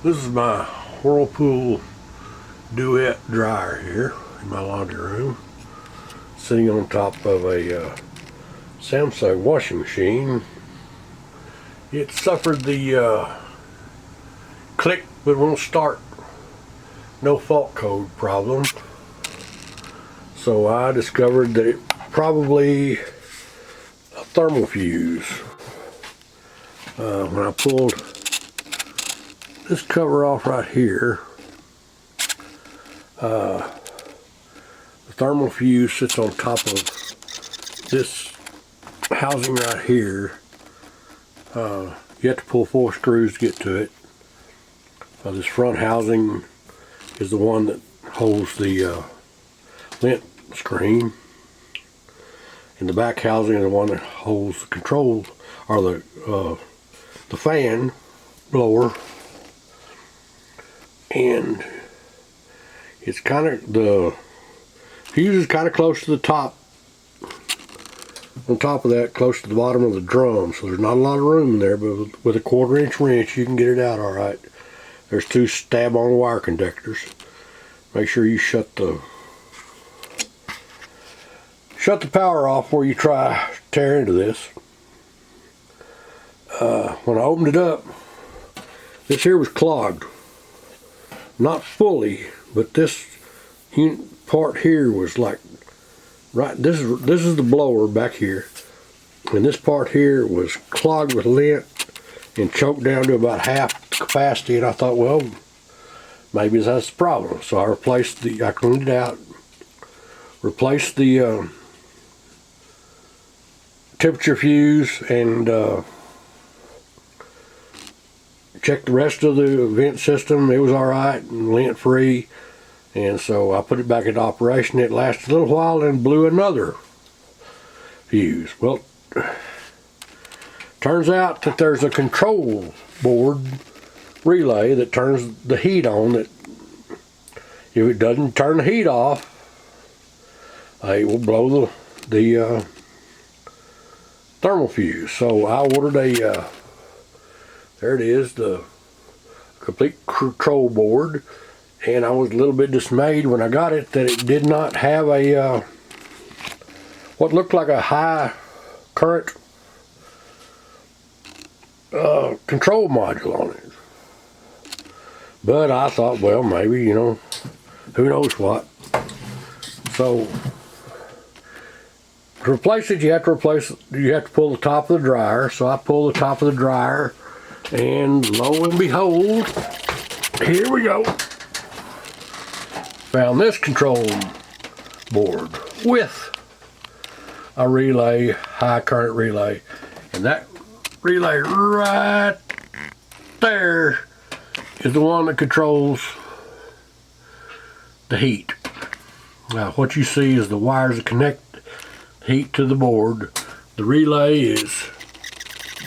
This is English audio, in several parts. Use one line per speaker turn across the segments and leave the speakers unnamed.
This is my Whirlpool Duet dryer here in my laundry room, sitting on top of a Samsung washing machine. It suffered the click but won't start, no fault code problem. So I discovered that it probably a thermal fuse. When I pulled this cover off right here, the thermal fuse sits on top of this housing right here. You have to pull 4 screws to get to it. This front housing is the one that holds the lint screen, and the back housing is the one that holds the control, or the fan blower. And it's kind of, the fuse is kind of close to the top, on top of that, close to the bottom of the drum, so there's not a lot of room in there, but with a 1/4 inch wrench you can get it out all right. There's 2 stab-on wire conductors. Make sure you shut the power off before you try to tear into this. When I opened it up, this here was clogged. Not fully, but this part here was like, right, this is the blower back here, and this part here was clogged with lint and choked down to about half capacity, and I thought, well, maybe that's the problem. So I cleaned it out, replaced the temperature fuse, and checked the rest of the vent system. It was alright and lint free, and so I put it back into operation. It lasted a little while and blew another fuse. Well, turns out that there's a control board relay that turns the heat on, that if it doesn't turn the heat off, it will blow the thermal fuse. So I ordered there it is, the complete control board, and I was a little bit dismayed when I got it that it did not have a what looked like a high current control module on it. But I thought, well, maybe, you know, who knows what. So to replace it, you have to pull the top of the dryer. So I pulled the top of the dryer, and lo and behold, here we go. Found this control board with a relay, high current relay, and that relay right there is the one that controls the heat. Now what you see is the wires that connect heat to the board. The relay is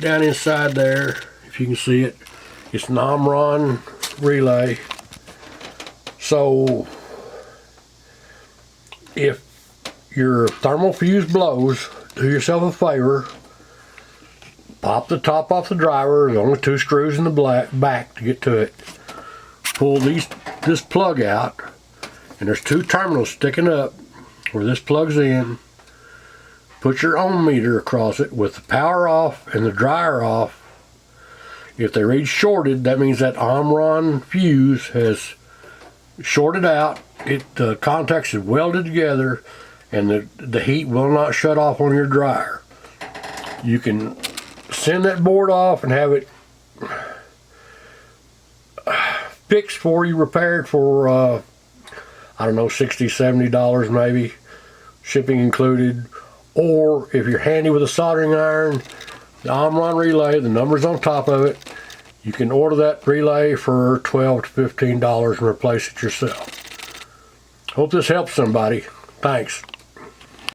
down inside there, if you can see it. It's an Omron relay. So if your thermal fuse blows, do yourself a favor, pop the top off the driver. There's only 2 screws in the back to get to it. Pull this plug out, and there's 2 terminals sticking up where this plugs in. Put your ohm meter across it with the power off and the dryer off. If they read shorted, that means that Omron fuse has shorted out. The contacts are welded together, and the heat will not shut off on your dryer. You can send that board off and have it fixed for you, repaired for I don't know, $60, $70 maybe, shipping included. Or if you're handy with a soldering iron, the Omron relay, the number's on top of it, you can order that relay for $12 to $15 and replace it yourself. Hope this helps somebody. Thanks.